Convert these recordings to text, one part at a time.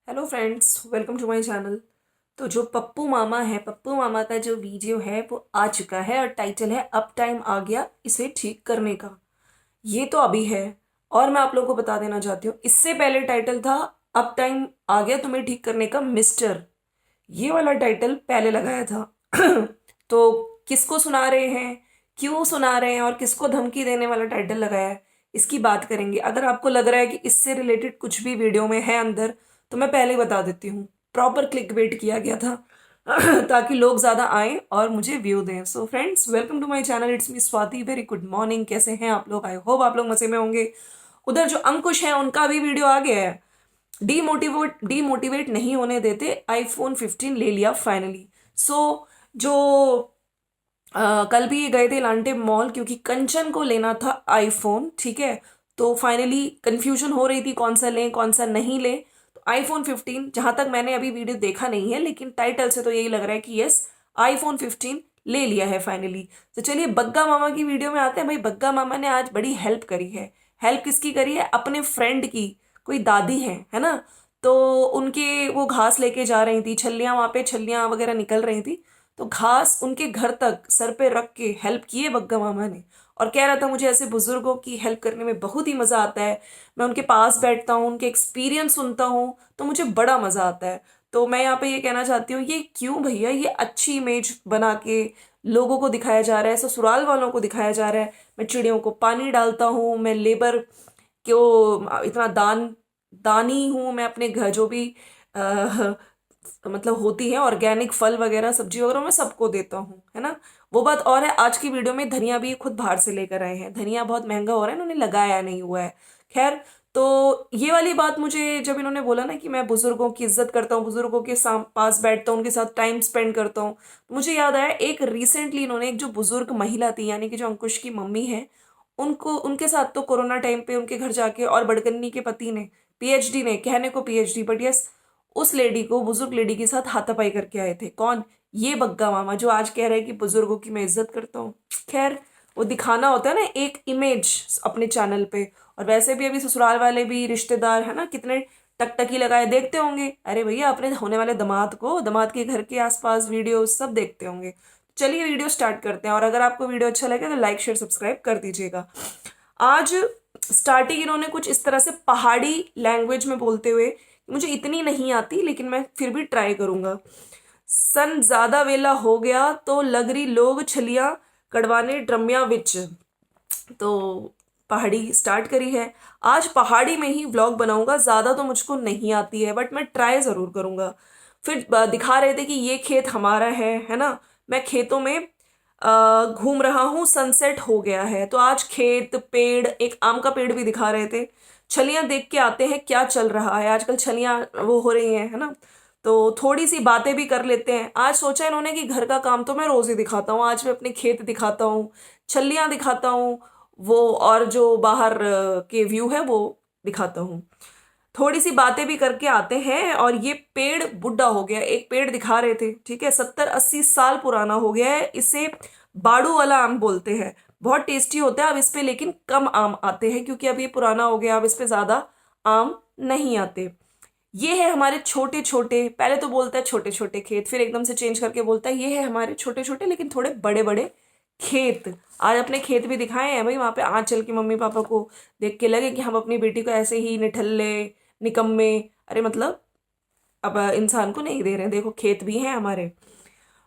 Hello friends, welcome to my channel. तो जो पप्पू मामा है, पप्पू मामा का जो वीडियो है वो आ चुका है और टाइटल है अब टाइम आ गया इसे ठीक करने का। ये तो अभी है और मैं आप लोगों को बता देना चाहती हूँ, इससे पहले टाइटल था अब टाइम आ गया तुम्हें ठीक करने का मिस्टर। ये वाला टाइटल पहले लगाया था। तो किसको सुना रहे हैं, क्यों सुना रहे हैं और किसको धमकी देने वाला टाइटल लगाया है, इसकी बात करेंगे। अगर आपको लग रहा है कि इससे रिलेटेड कुछ भी वीडियो में है अंदर, तो मैं पहले ही बता देती हूँ, प्रॉपर क्लिक बेट किया गया था ताकि लोग ज़्यादा आएं और मुझे व्यू दें। So friends, welcome to my channel, it's me Swati. Very good morning, कैसे हैं आप लोग? आई होप आप लोग मजे में होंगे। उधर जो अंकुश है उनका भी वीडियो आ गया है। डीमोटिवेट नहीं होने देते, आईफोन 15 ले लिया फाइनली। सो जो कल भी गए थे लांटे मॉल, क्योंकि कंचन को लेना था आईफोन, ठीक है। तो फाइनली कंफ्यूजन हो रही थी कौन सा लें कौन सा नहीं लें। तो आईफोन 15, जहां तक मैंने अभी वीडियो देखा नहीं है लेकिन टाइटल से तो यही लग रहा है कि यस, आईफोन 15 ले लिया है फाइनली। तो चलिए बग्गा मामा की वीडियो में आते हैं। भाई बग्गा मामा ने आज बड़ी हेल्प करी है। हेल्प किसकी करी है? अपने फ्रेंड की। कोई दादी है ना। तो उनके वो घास लेके जा रही थी, छल्लियां वहां पे छल्लियां वगैरह निकल रही थी। तो घास उनके घर तक सर पे रख के हेल्प किए बग्गा मामा ने। और कह रहा था मुझे ऐसे बुजुर्गों की हेल्प करने में बहुत ही मजा आता है। मैं उनके पास बैठता हूँ, उनके एक्सपीरियंस सुनता हूँ तो मुझे बड़ा मजा आता है। तो मैं यहाँ पे ये कहना चाहती हूँ, ये क्यों भैया, ये अच्छी इमेज बना के लोगों को दिखाया जा रहा है, ससुराल वालों को दिखाया जा रहा है। मैं चिड़ियों को पानी डालता हूँ, मैं लेबर को इतना दानी हूँ, मैं अपने घर जो भी मतलब होती है ऑर्गेनिक फल वगैरह सब्जी वगैरह मैं सबको देता हूँ, है ना। वो बात और है। आज की वीडियो में धनिया भी खुद बाहर से लेकर आए हैं। धनिया बहुत महंगा हो रहा है, इन्होंने लगाया नहीं हुआ है। खैर, तो ये वाली बात मुझे जब इन्होंने बोला ना कि मैं बुजुर्गों की इज्जत करता हूँ, बुजुर्गों के पास बैठता हूँ, उनके साथ टाइम स्पेंड करता हूँ, तो मुझे याद आया एक रिसेंटली इन्होंने एक जो बुजुर्ग महिला थी, यानी कि जो अंकुश की मम्मी है, उनको उनके साथ तो कोरोना टाइम पे उनके घर जाके, और बड़कन्नी के पति ने पीएचडी ने, कहने को पीएचडी बट यस, उस लेडी को, बुजुर्ग लेडी के साथ हाथापाई करके आए थे। कौन? ये बग्गा मामा, जो आज कह रहे हैं कि बुजुर्गों की मैं इज्जत करता हूँ। खैर, वो दिखाना होता है ना एक इमेज अपने चैनल पे। और वैसे भी अभी ससुराल वाले भी, रिश्तेदार है ना, कितने टकटकी लगाए देखते होंगे। अरे भैया, अपने होने वाले दामाद को, दामाद के घर के आसपास वीडियो सब देखते होंगे। चलिए वीडियो स्टार्ट करते हैं, और अगर आपको वीडियो अच्छा लगे तो लाइक शेयर सब्सक्राइब कर दीजिएगा। आज स्टार्टिंग इन्होंने कुछ इस तरह से पहाड़ी लैंग्वेज में बोलते हुए, मुझे इतनी नहीं आती लेकिन मैं फिर भी ट्राई करूंगा। सन ज्यादा वेला हो गया तो लगरी लोग छलियां कड़वाने ड्रमिया विच। तो पहाड़ी स्टार्ट करी है। आज पहाड़ी में ही व्लॉग बनाऊंगा, ज्यादा तो मुझको नहीं आती है बट मैं ट्राई जरूर करूंगा। फिर दिखा रहे थे कि ये खेत हमारा है ना। मैं खेतों में घूम रहा हूँ, सनसेट हो गया है। तो आज खेत, पेड़, एक आम का पेड़ भी दिखा रहे थे। छलियां देख के आते हैं क्या चल रहा है आजकल, छलियां वो हो रही हैं, है ना। तो थोड़ी सी बातें भी कर लेते हैं। आज सोचा इन्होंने कि घर का काम तो मैं रोज ही दिखाता हूँ, आज मैं अपने खेत दिखाता हूँ, छलियां दिखाता हूँ, वो और जो बाहर के व्यू है वो दिखाता हूँ। थोड़ी सी बातें भी करके आते हैं। और ये पेड़ बुढ़ा हो गया, एक पेड़ दिखा रहे थे, ठीक है, 70-80 साल पुराना हो गया है। इसे बाड़ू वाला आम बोलते हैं। बहुत टेस्टी होता है। अब इस पे लेकिन कम आम आते हैं क्योंकि अब ये पुराना हो गया, अब इस पे ज्यादा आम नहीं आते। ये है हमारे छोटे छोटे, पहले तो बोलता है छोटे छोटे खेत, फिर एकदम से चेंज करके बोलता है ये है हमारे छोटे छोटे लेकिन थोड़े बड़े बड़े खेत। आज अपने खेत भी दिखाए हैं भाई। वहां पे आंचल की मम्मी पापा को देख के लगे कि हम अपनी बेटी को ऐसे ही निठल्ले, निकम्मे, अरे मतलब अब इंसान को नहीं दे रहे हैं। देखो खेत भी हैं हमारे।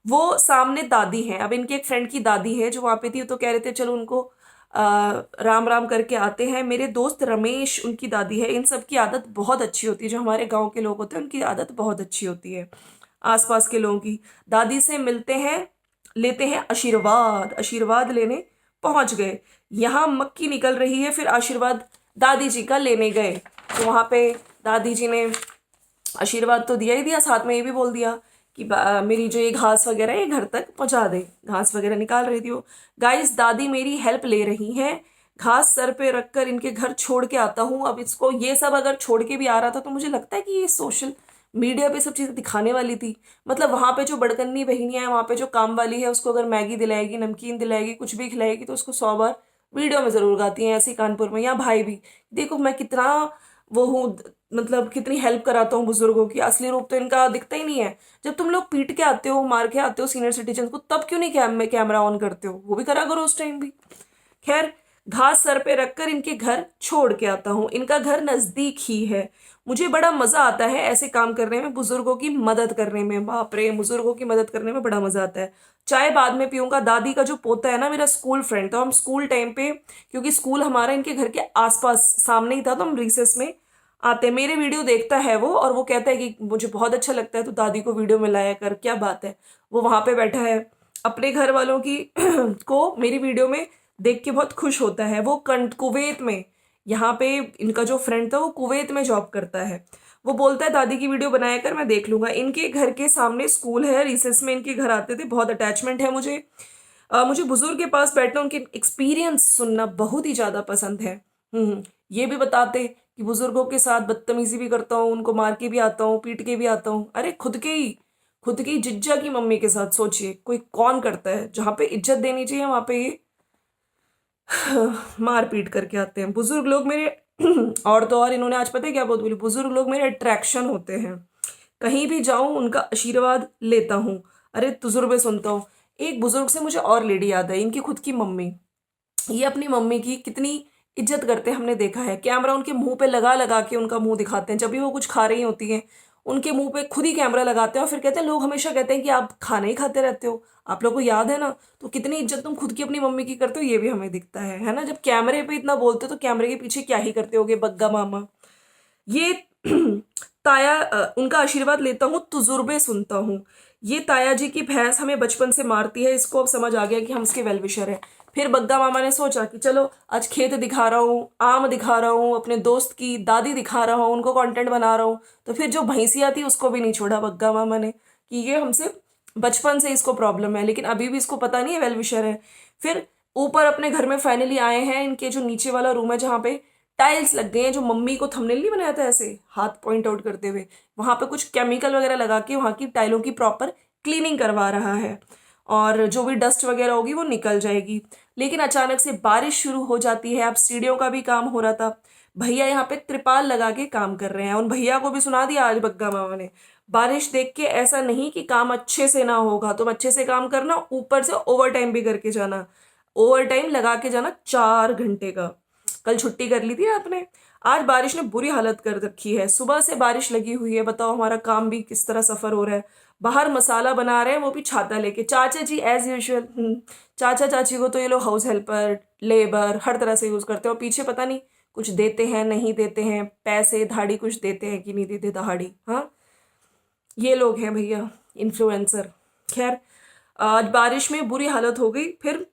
वो सामने दादी हैं। अब इनके एक फ्रेंड की दादी है जो वहां पे थी, तो कह रहे थे चलो उनको राम राम करके आते हैं। मेरे दोस्त रमेश उनकी दादी है। इन सब की आदत बहुत अच्छी होती है, जो हमारे गांव के लोग होते हैं उनकी आदत बहुत अच्छी होती है। आसपास के लोगों की, दादी से मिलते हैं, लेते हैं आशीर्वाद, आशीर्वाद लेने पहुंच गए। यहाँ मक्की निकल रही है, फिर आशीर्वाद दादी जी का लेने गए। तो वहां पे दादी जी ने आशीर्वाद तो दिया ही दिया, साथ में ये भी बोल दिया कि मेरी जो ये घास वगैरह है ये घर तक पहुंचा दे। घास वगैरह निकाल रही थी वो। गाइस, दादी मेरी हेल्प ले रही हैं। घास सर पे रखकर इनके घर छोड़ के आता हूँ। अब इसको ये सब अगर छोड़ के भी आ रहा था तो मुझे लगता है कि ये सोशल मीडिया पे सब चीजें दिखाने वाली थी। मतलब वहां पे जो बड़कन्नी बहनियां हैं, वहां पे जो काम वाली है, उसको अगर मैगी दिलाएगी, नमकीन दिलाएगी, कुछ भी खिलाएगी, तो उसको 100 बार वीडियो में जरूर गाती हैं। ऐसी कानपुर में, या भाई भी देखो मैं कितना वो हूँ, मतलब कितनी हेल्प कराता हूँ बुजुर्गों की, असली रूप तो इनका दिखता ही नहीं है। जब तुम लोग पीट के आते हो, मार के आते हो सीनियर सिटीजन को, तब क्यों नहीं कैमरा ऑन करते हो? वो भी करा करो उस टाइम भी। खैर, घास सर पे रखकर इनके घर छोड़ के आता हूँ। इनका घर नजदीक ही है। मुझे बड़ा मजा आता है ऐसे काम करने में, बुजुर्गों की मदद करने में। बाप रे, बुजुर्गों की मदद करने में बड़ा मजा आता है। चाय बाद में पीऊंगा। दादी का जो पोता है ना, मेरा स्कूल फ्रेंड, तो हम स्कूल टाइम पे, क्योंकि स्कूल हमारा इनके घर के आसपास सामने ही था, तो हम रिसेस में आते, मेरे वीडियो देखता है वो, और वो कहता है कि मुझे बहुत अच्छा लगता है तो दादी को वीडियो में लाया कर। क्या बात है, वो वहां पे बैठा है, अपने घर वालों की को मेरी वीडियो में देख के बहुत खुश होता है। वो कुवैत में, यहाँ पे इनका जो फ्रेंड था वो कुवैत में जॉब करता है। वो बोलता है दादी की वीडियो बनाया कर, मैं देख लूंगा। इनके घर के सामने स्कूल है, रिसेस में इनके घर आते थे, बहुत अटैचमेंट है मुझे। मुझे बुजुर्ग के पास बैठना, उनके एक्सपीरियंस सुनना बहुत ही ज्यादा पसंद है। ये भी बताते कि बुजुर्गों के साथ बदतमीजी भी करता हूँ, उनको मार के भी आता हूँ, पीट के भी आता हूँ। अरे खुद की जिज्जा की मम्मी के साथ सोचिए, कोई कौन करता है? जहाँ पे इज्जत देनी चाहिए वहां पे ये मार पीट करके आते हैं। बुजुर्ग लोग मेरे और तो और इन्होंने आज पता है क्या बहुत बोली, बुजुर्ग लोग मेरे अट्रैक्शन होते हैं। कहीं भी जाऊं उनका आशीर्वाद लेता हूँ। अरे तजुर्बे सुनता हूँ। एक बुजुर्ग से मुझे और लेडी याद है, इनकी खुद की मम्मी। ये अपनी मम्मी की कितनी इज्जत करते हैं, हमने देखा है। कैमरा उनके मुंह पे लगा लगा के उनका मुंह दिखाते हैं, जब भी वो कुछ खा रही होती हैं उनके मुंह पे खुद ही कैमरा लगाते हैं, और फिर कहते हैं, लोग हमेशा कहते हैं कि आप खाना ही खाते रहते हो, आप लोग को याद है ना? तो कितनी इज्जत तुम खुद की अपनी मम्मी की करते हो, ये भी हमें दिखता है ना? जब कैमरे पे इतना बोलते हो तो कैमरे के पीछे क्या ही करते होगे बग्गा मामा। ये ताया, उनका आशीर्वाद लेता हूँ, तजुर्बे सुनता हूँ। ये ताया जी की भैंस हमें बचपन से मारती है, इसको अब समझ आ गया कि हम इसके वेलविशर हैं। फिर बग्गा मामा ने सोचा कि चलो आज खेत दिखा रहा हूँ, आम दिखा रहा हूँ, अपने दोस्त की दादी दिखा रहा हूँ, उनको कंटेंट बना रहा हूँ। तो फिर जो भैंसिया थी उसको भी नहीं छोड़ा बग्गा मामा ने, कि ये हमसे बचपन से इसको प्रॉब्लम है, लेकिन अभी भी इसको पता नहीं है वेलविशर है। फिर ऊपर अपने घर में फाइनली आए हैं, इनके जो नीचे वाला रूम है जहाँ पे टाइल्स लग गए हैं, जो मम्मी को थंबनेल नहीं बनाया था ऐसे हाथ पॉइंट आउट करते हुए, वहां पे कुछ केमिकल वगैरह लगा के वहां की टाइलों की प्रॉपर क्लीनिंग करवा रहा है, और जो भी डस्ट वगैरह होगी वो निकल जाएगी। लेकिन अचानक से बारिश शुरू हो जाती है। अब सीढ़ियों का भी काम हो रहा था, भैया यहाँ पे त्रिपाल लगा के काम कर रहे हैं। उन भैया को भी सुना दिया आज बग्गा मामा ने, बारिश देख के ऐसा नहीं कि काम अच्छे से ना होगा, तुम अच्छे से काम करना, ऊपर से ओवर टाइम भी करके जाना, ओवर टाइम लगा के जाना 4 घंटे का। कल छुट्टी कर ली थी आपने। आज बारिश ने बुरी हालत कर रखी है, सुबह से बारिश लगी हुई है। बताओ हमारा काम भी किस तरह सफर हो रहा है। बाहर मसाला बना रहे हैं, वो भी छाता लेके। चाचा जी एज यूजुअल, चाचा चाची को तो ये लोग हाउस हेल्पर, लेबर हर तरह से यूज करते हैं, और पीछे पता नहीं कुछ देते हैं नहीं देते हैं, पैसे धाड़ी कुछ देते हैं कि नहीं देते दहाड़ी। हाँ, ये लोग हैं भैया इन्फ्लुएंसर। खैर, आज बारिश में बुरी हालत हो गई। फिर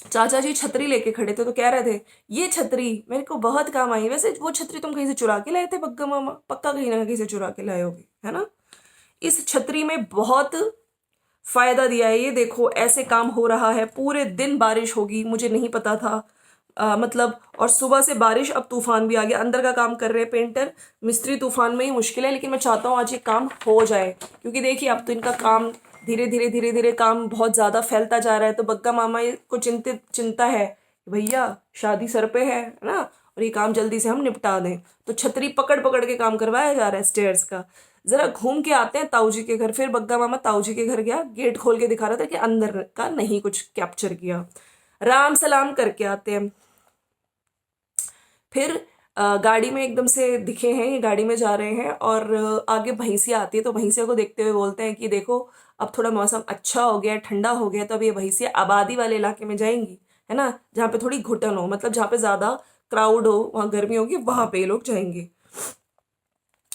चाचा जी छतरी लेके खड़े थे, तो कह रहे थे ये छतरी मेरे को बहुत काम आई। वैसे वो छतरी तुम कहीं से चुरा के लाए थे बग्गा मामा? पक्का कहीं ना कहीं से चुरा के लाए होगे, है ना? इस छतरी में बहुत फायदा दिया है, ये देखो ऐसे काम हो रहा है। पूरे दिन बारिश होगी, मुझे नहीं पता था। मतलब, और सुबह से बारिश, अब तूफान भी आ गया। अंदर का काम कर रहे हैं पेंटर मिस्त्री, तूफान में ही मुश्किल है, लेकिन मैं चाहता हूँ आज ये काम हो जाए, क्योंकि देखिए अब तो इनका काम धीरे धीरे काम बहुत ज्यादा फैलता जा रहा है। तो बग्गा मामा को चिंता है कि भैया शादी सर पे है ना, और ये काम जल्दी से हम निपटा दें। तो छतरी पकड़ पकड़ के काम करवाया जा रहा है स्टेयर्स का। जरा घूम के आते हैं ताऊ जी के घर। फिर बग्गा मामा ताऊ जी के घर गया, गेट खोल के दिखा रहा था कि अंदर का नहीं कुछ कैप्चर किया। राम सलाम करके आते हैं। फिर गाड़ी में एकदम से दिखे हैं, ये गाड़ी में जा रहे हैं, और आगे भैंसिया आती है, तो भैंसिया को देखते हुए बोलते हैं कि देखो अब थोड़ा मौसम अच्छा हो गया, ठंडा हो गया, तो अब ये भैंसिया आबादी वाले इलाके में जाएंगी, है ना, जहाँ पे थोड़ी घुटन हो, मतलब जहाँ पे ज्यादा क्राउड हो, वहाँ गर्मी होगी, वहां पे ये लोग जाएंगे।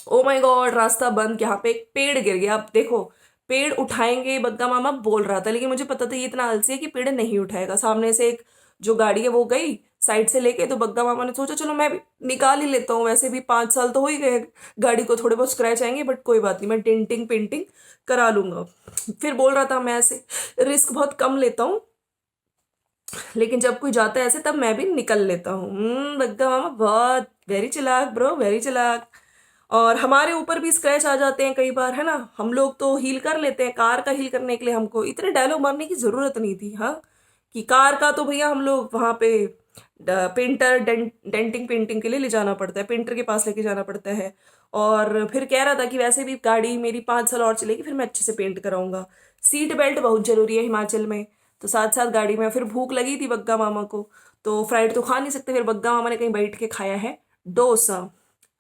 ओ माय गॉड, रास्ता बंद। यहाँ पे एक पेड़ गिर गया। अब देखो, पेड़ उठाएंगे बग्गा मामा बोल रहा था, लेकिन मुझे पता था ये इतना आलसी है कि पेड़ नहीं उठाएगा। सामने से एक जो गाड़ी है वो गई साइड से लेके, तो बग्गा मामा ने सोचा चलो मैं भी निकाल ही लेता हूँ, वैसे भी 5 साल तो हो ही गए, गाड़ी को थोड़े बहुत स्क्रैच आएंगे, बट कोई बात नहीं, मैं डेंटिंग पेंटिंग करा लूंगा। फिर बोल रहा था मैं ऐसे रिस्क बहुत कम लेता हूँ, लेकिन जब कोई जाता है ऐसे तब मैं भी निकल लेता हूँ। बग्गा मामा बहुत वेरी चालाक ब्रो, वेरी चालाक। और हमारे ऊपर भी स्क्रैच आ जाते हैं कई बार, है ना, हम लोग तो हील कर लेते हैं। कार का हील करने के लिए हमको इतने डायलॉग मारने की जरूरत नहीं थी। हाँ, कि कार का तो भैया हम लोग वहां पे पेंटर डेंटिंग पेंटिंग के लिए ले जाना पड़ता है, पेंटर के पास लेके जाना पड़ता है। और फिर कह रहा था कि वैसे भी गाड़ी मेरी 5 साल और चलेगी, फिर मैं अच्छे से पेंट कराऊंगा। सीट बेल्ट बहुत जरूरी है हिमाचल में। तो साथ साथ गाड़ी में फिर भूख लगी थी बग्गा मामा को, तो फ्राइड तो खा नहीं सकते, फिर बग्गा मामा ने कहीं बैठ के खाया है डोसा।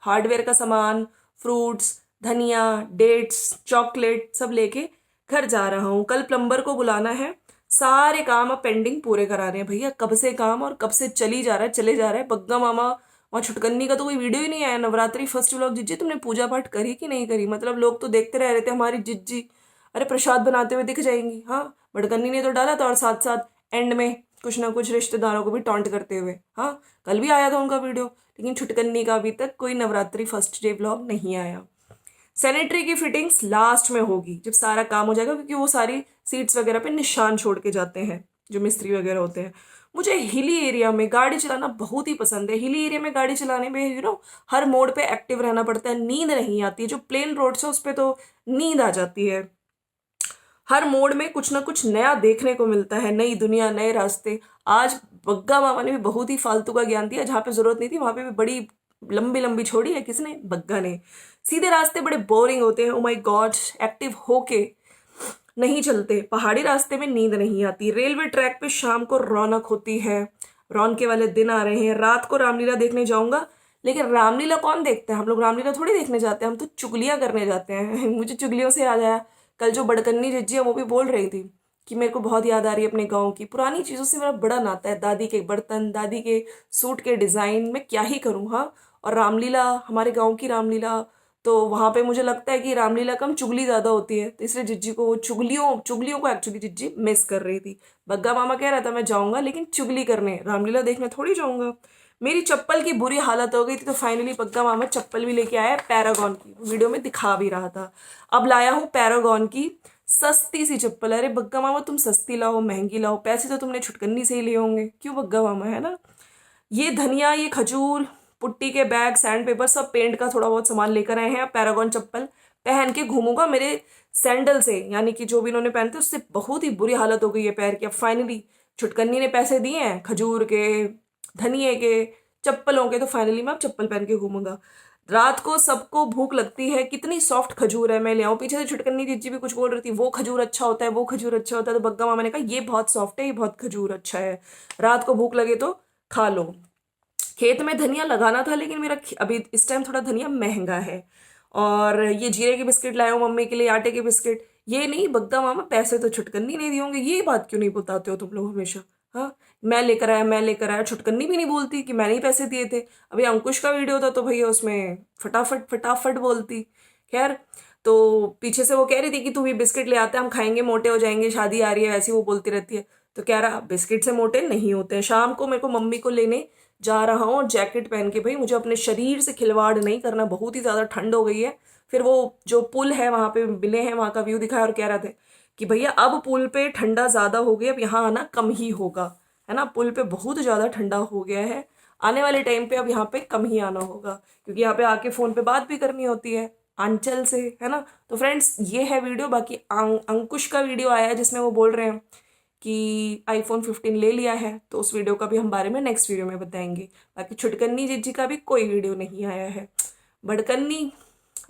हार्डवेयर का सामान, फ्रूट्स, धनिया, डेट्स, चॉकलेट सब लेके घर जा रहा हूँ। कल प्लम्बर को बुलाना है। सारे काम अब पेंडिंग पूरे करा रहे हैं भैया, कब से काम और कब से चली जा रहा है चले जा रहा है। बग्गा मामा वहाँ छुटकन्नी का तो कोई वीडियो ही नहीं आया। नवरात्रि फर्स्ट व्लॉग, जिज्जी तुमने पूजा पाठ करी कि नहीं करी? मतलब लोग तो देखते रह रहे थे हमारी जिज्जी अरे प्रसाद बनाते हुए दिख जाएंगी। हाँ, बड़कन्नी ने तो डाला था, और साथ साथ एंड में कुछ ना कुछ रिश्तेदारों को भी टॉन्ट करते हुए। हाँ, कल भी आया था उनका वीडियो, लेकिन छुटकन्नी का अभी तक कोई नवरात्रि फर्स्ट डे व्लॉग नहीं आया। सैनिटरी की फिटिंग्स लास्ट में होगी जब सारा काम हो जाएगा, क्योंकि वो सारी सीट्स वगैरह पे निशान छोड़ के जाते हैं जो मिस्त्री वगैरह होते हैं। मुझे हिली एरिया में गाड़ी चलाना बहुत ही पसंद है। हिली एरिया में गाड़ी चलाने में हर मोड पे एक्टिव रहना पड़ता है, नींद नहीं आती है। जो प्लेन रोड है उस पर तो नींद आ जाती है। हर मोड़ में कुछ ना कुछ नया देखने को मिलता है, नई दुनिया, नए रास्ते। आज बग्गा मामा ने भी बहुत ही फालतू का ज्ञान दिया, जहाँ पे जरूरत नहीं थी वहां पे भी बड़ी लंबी लंबी छोड़ी है। किसने? बग्गा ने। सीधे रास्ते बड़े बोरिंग होते हैं, ओ माय गॉड, एक्टिव होके नहीं चलते। पहाड़ी रास्ते में नींद नहीं आती। रेलवे ट्रैक पे शाम को रौनक होती है। रौनके वाले दिन आ रहे हैं। रात को रामलीला देखने जाऊंगा, लेकिन रामलीला कौन देखता है? हम लोग रामलीला थोड़ी देखने जाते हैं, हम तो चुगलियां करने जाते हैं। मुझे चुगलियों से याद आया, कल जो बड़कन्नी जिज्जी है वो भी बोल रही थी कि मेरे को बहुत याद आ रही है अपने गाँव की पुरानी चीज़ों से। मेरा बड़ा नाता है, दादी के बर्तन, दादी के सूट के डिज़ाइन, मैं क्या ही करूँ। हाँ, और रामलीला, हमारे गाँव की रामलीला, तो वहां पे मुझे लगता है कि रामलीला कम चुगली ज्यादा होती है, तो इसलिए जिज्जी को वो चुगलियों चुगलियों को एक्चुअली जिज्जी मिस कर रही थी। बग्गा मामा कह रहा था मैं जाऊंगा, लेकिन चुगली करने, रामलीला देखने थोड़ी जाऊंगा। मेरी चप्पल की बुरी हालत हो गई थी, तो फाइनली बग्गा मामा चप्पल भी लेके आया, पैरागॉन की, वीडियो में दिखा भी रहा था। अब लाया हूँ पैरागॉन की सस्ती सी चप्पल। अरे बग्गा मामा, तुम सस्ती लाओ महंगी लाओ, पैसे तो तुमने छुटकन्नी से ही लिए होंगे, क्यों बग्गा मामा, है ना? ये धनिया, ये खजूर, पुट्टी के बैग, सैंड पेपर, सब पेंट का थोड़ा बहुत सामान लेकर आए हैं। अब पैरागॉन चप्पल पहन के घूमूंगा। मेरे सैंडल से, यानी कि जो भी इन्होंने पहने थे उससे बहुत ही बुरी हालत हो गई है पैर की। अब फाइनली छुटकन्नी ने पैसे दिए हैं खजूर के, धनिए के, चप्पलों के, तो फाइनली मैं अब चप्पल पहन के घूमूंगा। रात को सबको भूख लगती है, कितनी सॉफ्ट खजूर है, मैं ले आऊं। पीछे से छुटकन्नी जीजी भी कुछ बोल रही थी, वो खजूर अच्छा होता है, वो खजूर अच्छा होता है। तो बग्गा मामा ने कहा ये बहुत सॉफ्ट है, ये बहुत खजूर अच्छा है, रात को भूख लगे तो खा लो। खेत में धनिया लगाना था, लेकिन मेरा अभी इस टाइम थोड़ा धनिया महंगा है। और ये जीरे के बिस्किट लाए हो मम्मी के लिए, आटे के बिस्किट। ये नहीं बग्गा मामा, पैसे तो छुटकन्नी नहीं दिए होंगे, ये बात क्यों नहीं बताते हो तुम लोग हमेशा? हाँ, मैं लेकर आया, मैं लेकर आया, छुटकन्नी भी नहीं बोलती कि मैंने ही पैसे दिए थे। अभी अंकुश का वीडियो था तो भैया उसमें फटाफट फटाफट बोलती। खैर, तो पीछे से वो कह रही थी कि तू भी बिस्किट ले आते, हम खाएंगे, मोटे हो जाएंगे, शादी आ रही है, ऐसी वो बोलती रहती है। तो कह रहा बिस्किट से मोटे नहीं होते हैं। शाम को मेरे को मम्मी को लेने जा रहा हूँ, और जैकेट पहन के, भाई मुझे अपने शरीर से खिलवाड़ नहीं करना, बहुत ही ज़्यादा ठंड हो गई है। फिर वो जो पुल है वहाँ पे मिले हैं, वहाँ का व्यू दिखाया और कह रहे थे कि भैया अब पुल पे ठंडा ज़्यादा हो गया, अब यहाँ आना कम ही होगा, है ना? पुल पे बहुत ज़्यादा ठंडा हो गया है, आने वाले टाइम पे अब यहाँ पे कम ही आना होगा, क्योंकि यहाँ पे आके फ़ोन पे बात भी करनी होती है आंचल से, है ना? तो फ्रेंड्स, ये है वीडियो। बाकी अंकुश का वीडियो आया है जिसमें वो बोल रहे हैं कि आईफोन 15 ले लिया है, तो उस वीडियो का भी हम बारे में नेक्स्ट वीडियो में बताएंगे। बाकी छुटकन्नी जिज्जी का भी कोई वीडियो नहीं आया है। बड़कन्नी,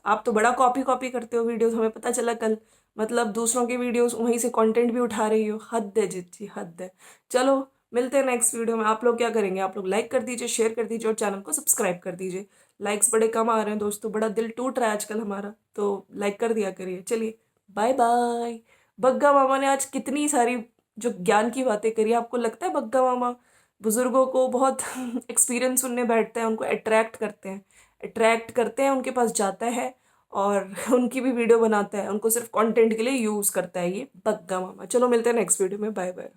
आप तो बड़ा कॉपी कॉपी करते हो वीडियोस, हमें पता चला कल। मतलब दूसरों के वीडियोस वहीं से कंटेंट भी उठा रही हो, हद है जिज्जी, हद है। चलो, मिलते हैं नेक्स्ट वीडियो में। आप लोग क्या करेंगे? आप लोग लाइक कर दीजिए, शेयर कर दीजिए और चैनल को सब्सक्राइब कर दीजिए। लाइक्स बड़े कम आ रहे हैं दोस्तों, बड़ा दिल टूट रहा है आजकल हमारा, तो लाइक कर दिया करिए। चलिए, बाय बाय। बग्गा मामा ने आज कितनी सारी जो ज्ञान की बातें करी। आपको लगता है बग्गा मामा बुजुर्गों को बहुत एक्सपीरियंस सुनने बैठते हैं, उनको अट्रैक्ट करते हैं, उनके पास जाता है और उनकी भी वीडियो बनाता है, उनको सिर्फ कंटेंट के लिए यूज़ करता है ये बग्गा मामा। चलो, मिलते हैं नेक्स्ट वीडियो में, बाय बाय।